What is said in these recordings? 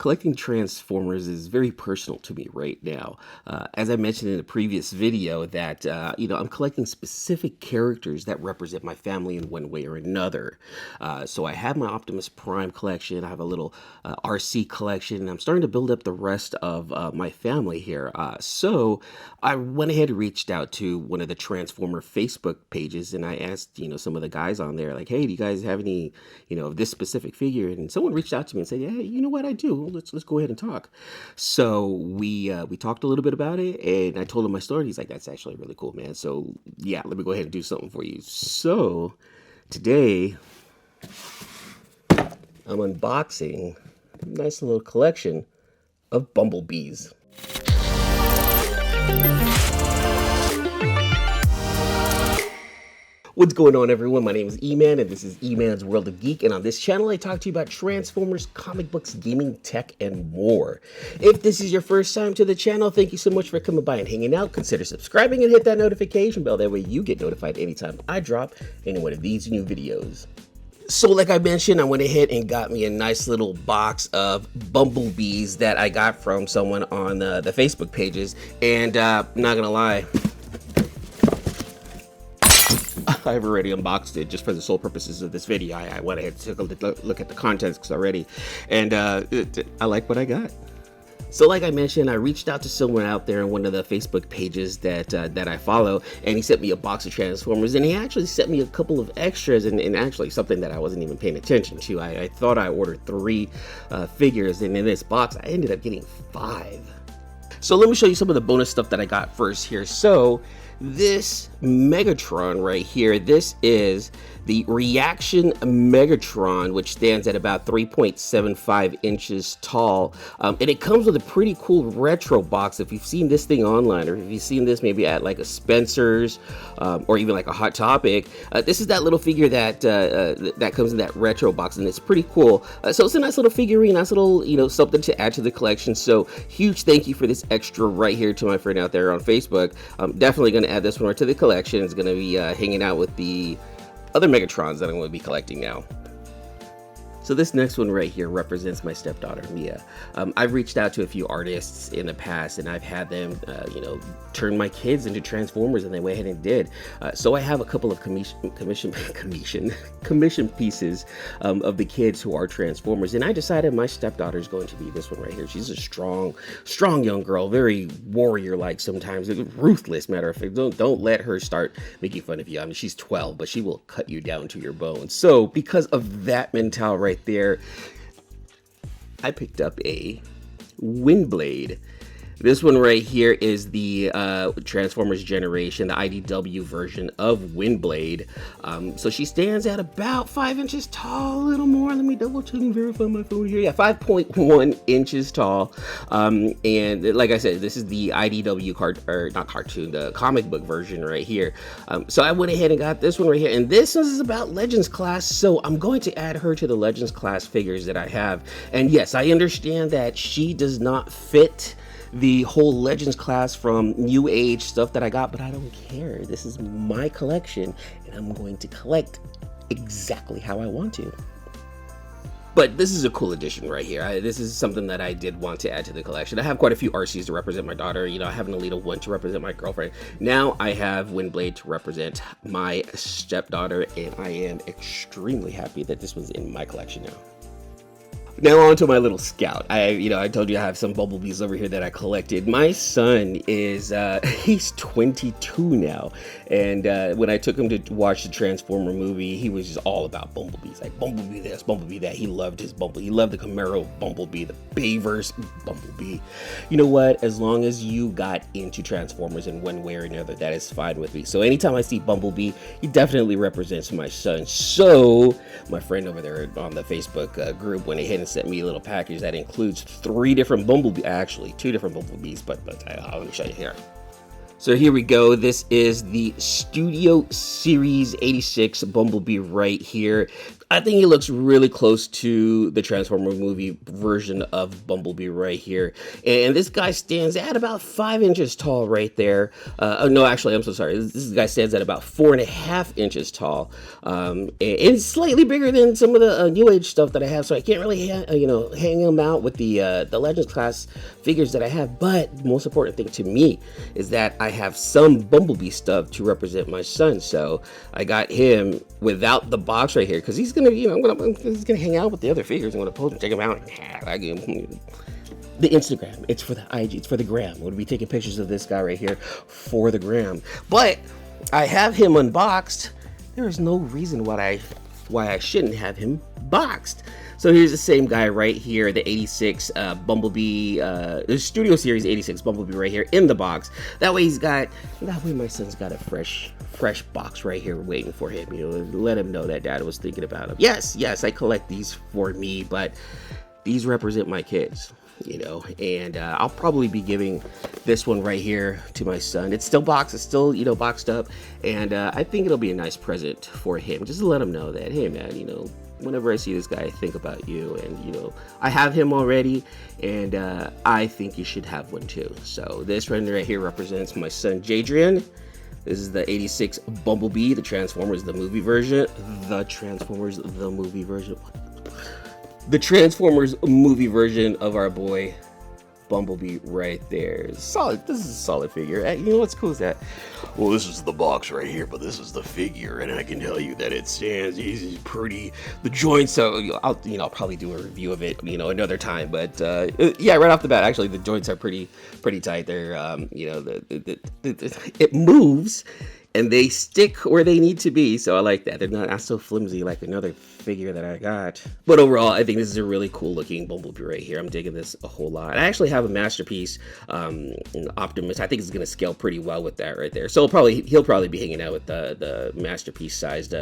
collecting Transformers is very personal to me right now. As I mentioned in a previous video that, I'm collecting specific characters that represent my family in one way or another. So I have my Optimus Prime collection, I have a little RC collection, and I'm starting to build up the rest of my family here. So I went ahead and reached out to one of the Transformer Facebook pages, and I asked, some of the guys on there, like, hey, do you guys have any, of this specific figure? And someone reached out to me and said, yeah, you know what, I do. Let's go ahead and talk. So we talked a little bit about it, and I told him my story. He's like, that's actually really cool, man. So yeah, let me go ahead and do something for you. So today I'm unboxing a nice little collection of Bumblebees. What's going on, everyone? My name is Eman, and this is Eman's World of Geek, and on this channel I talk to you about Transformers, comic books, gaming, tech, and more. If this is your first time to the channel, thank you so much for coming by and hanging out. Consider subscribing and hit that notification bell, that way you get notified anytime I drop any one of these new videos. So like I mentioned, I went ahead and got me a nice little box of Bumblebees that I got from someone on the Facebook pages, and I'm not gonna lie, I've already unboxed it just for the sole purposes of this video. I went ahead and took a look at the contents already, and I like what I got. So like I mentioned, I reached out to someone out there in one of the Facebook pages that I follow, and he sent me a box of Transformers, and he actually sent me a couple of extras, and actually something that I wasn't even paying attention to. I thought I ordered 3 figures, and in this box I ended up getting 5. So let me show you some of the bonus stuff that I got first here. So this Megatron right here, this is the Reaction Megatron, which stands at about 3.75 inches tall, and it comes with a pretty cool retro box. If you've seen this thing online, or if you've seen this maybe at like a Spencer's or even like a Hot Topic, this is that little figure that that comes in that retro box, and it's pretty cool. So it's a nice little figurine, nice little something to add to the collection. So huge thank you for this extra right here to my friend out there on Facebook. I'm definitely going to add this one right to the collection. It's going to be hanging out with the other Megatrons that I'm going to be collecting now. So this next one right here represents my stepdaughter, Mia. I've reached out to a few artists in the past, and I've had them, turn my kids into Transformers, and they went ahead and did. So I have a couple of commission pieces of the kids who are Transformers, and I decided my stepdaughter is going to be this one right here. She's a strong young girl, very warrior-like sometimes, ruthless, matter of fact. Don't let her start making fun of you. I mean, she's 12, but she will cut you down to your bones. So because of that mentality right there, I picked up a Windblade. This one right here is the Transformers Generation, the IDW version of Windblade. So she stands at about 5 inches tall, a little more. Let me double check and verify my phone here. Yeah, 5.1 inches tall. And like I said, this is the IDW the comic book version right here. So I went ahead and got this one right here. And this is about Legends class. So I'm going to add her to the Legends class figures that I have. And yes, I understand that she does not fit the whole Legends class from New Age stuff that I got, but I don't care. This is my collection, and I'm going to collect exactly how I want to. But this is a cool addition right here. This is something that I did want to add to the collection. I have quite a few RCs to represent my daughter. I have an Alita 1 to represent my girlfriend. Now I have Windblade to represent my stepdaughter, and I am extremely happy that this was in my collection now. Now on to my little scout. I told you I have some Bumblebees over here that I collected. My son is, he's 22 now. And when I took him to watch the Transformer movie, he was just all about Bumblebees. Like, Bumblebee this, Bumblebee that. He loved his Bumblebee. He loved the Camaro Bumblebee, the Bayverse Bumblebee. You know what? As long as you got into Transformers in one way or another, that is fine with me. So anytime I see Bumblebee, he definitely represents my son. So my friend over there on the Facebook group went ahead and sent me a little package that includes 3 different Bumblebees, actually 2 different Bumblebees, but let me show you here. So here we go. This is the Studio Series 86 Bumblebee right here. I think he looks really close to the Transformer movie version of Bumblebee right here. And this guy stands at about 5 inches tall right there. No, actually, I'm so sorry. This guy stands at about 4.5 inches tall. And slightly bigger than some of the New Age stuff that I have. So I can't really, hang him out with the Legends class figures that I have. But the most important thing to me is that I have some Bumblebee stuff to represent my son. So I got him without the box right here because he's gonna, he's gonna hang out with the other figures. I'm gonna post and check him out. I give him the Instagram. It's for the IG. It's for the gram. I'm gonna be taking pictures of this guy right here for the gram. But I have him unboxed. There is no reason why I shouldn't have him boxed. So here's the same guy right here, the 86 Bumblebee, the Studio Series 86 Bumblebee right here in the box. That way my son's got a fresh box right here waiting for him. Let him know that Dad was thinking about him. Yes, I collect these for me, but these represent my kids. And I'll probably be giving this one right here to my son. It's still boxed, it's still, boxed up, and I think it'll be a nice present for him, just to let him know that, hey man, whenever I see this guy, I think about you, and I have him already, and I think you should have one too. So this one right here represents my son Jadrian. This is the 86 Bumblebee, the Transformers, the movie version. The Transformers movie version of our boy Bumblebee right there. Solid. This is a solid figure. What's cool is that, well, this is the box right here, but this is the figure, and I can tell you that it stands. He's pretty. The joints. So I'll probably do a review of it, another time. But yeah, right off the bat, actually, the joints are pretty tight. They're it moves. And they stick where they need to be, so I like that. They're not so flimsy like another figure that I got. But overall, I think this is a really cool looking Bumblebee right here. I'm digging this a whole lot. I actually have a Masterpiece Optimus. I think it's gonna scale pretty well with that right there. So he'll probably be hanging out with the Masterpiece sized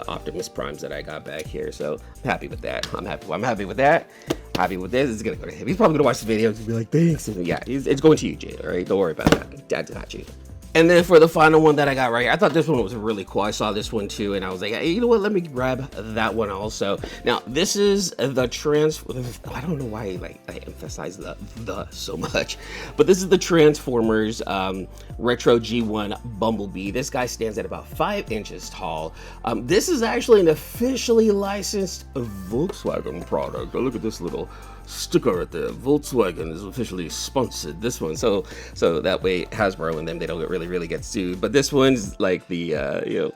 Optimus Primes that I got back here. So I'm happy with that. I'm happy with that. Happy with this. It's gonna go to him. He's probably gonna watch the video and be like, thanks. And yeah, it's going to you, Jade. All right, don't worry about that. Dad's got you. And then for the final one that I got right here, I thought this one was really cool. I saw this one too, and I was like, hey, you know what? Let me grab that one also. Now, this is the I don't know why I emphasize the so much, but this is the Transformers Retro G1 Bumblebee. This guy stands at about 5 inches tall. This is actually an officially licensed Volkswagen product. Look at this little sticker right there. Volkswagen is officially sponsored this one, so that way Hasbro and them, they don't really get sued. But this one's like the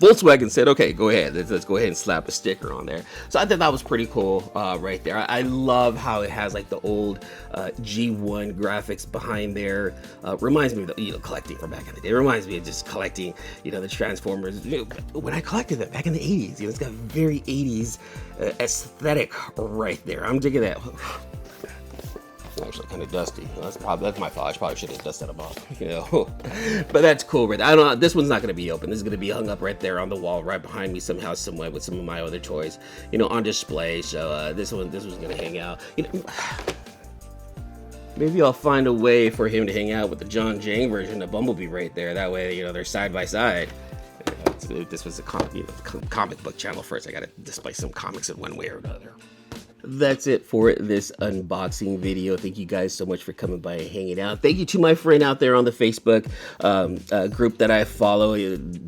Volkswagen said, okay, go ahead, let's go ahead and slap a sticker on there. So I thought that was pretty cool right there. I love how it has like the old G1 graphics behind there. Reminds me of the, collecting from back in the day. It reminds me of just collecting, the Transformers. When I collected them back in the 80s, it's got very 80s aesthetic right there. I'm digging that. Actually kind of dusty. That's my fault. I probably should have dusted them off, but that's cool. Right there. I don't know. This one's not going to be open. This is going to be hung up right there on the wall right behind me somehow, some way, with some of my other toys, on display. So this one's going to hang out. Maybe I'll find a way for him to hang out with the John Jang version of Bumblebee right there. That way, they're side by side. If this was a comic book channel first, I got to display some comics in one way or another. That's it for this unboxing video. Thank you guys so much for coming by and hanging out. Thank you to my friend out there on the Facebook group that I follow.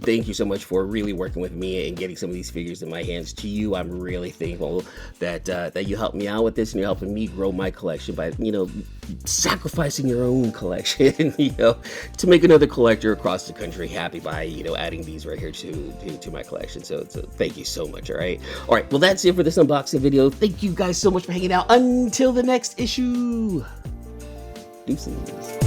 Thank you so much for really working with me and getting some of these figures in my hands. To you, I'm really thankful that you helped me out with this, and you're helping me grow my collection by, sacrificing your own collection, to make another collector across the country happy by, adding these right here to my collection. So thank you so much. All right. Well, that's it for this unboxing video. Thank you guys so much for hanging out. Until the next issue. Deuces.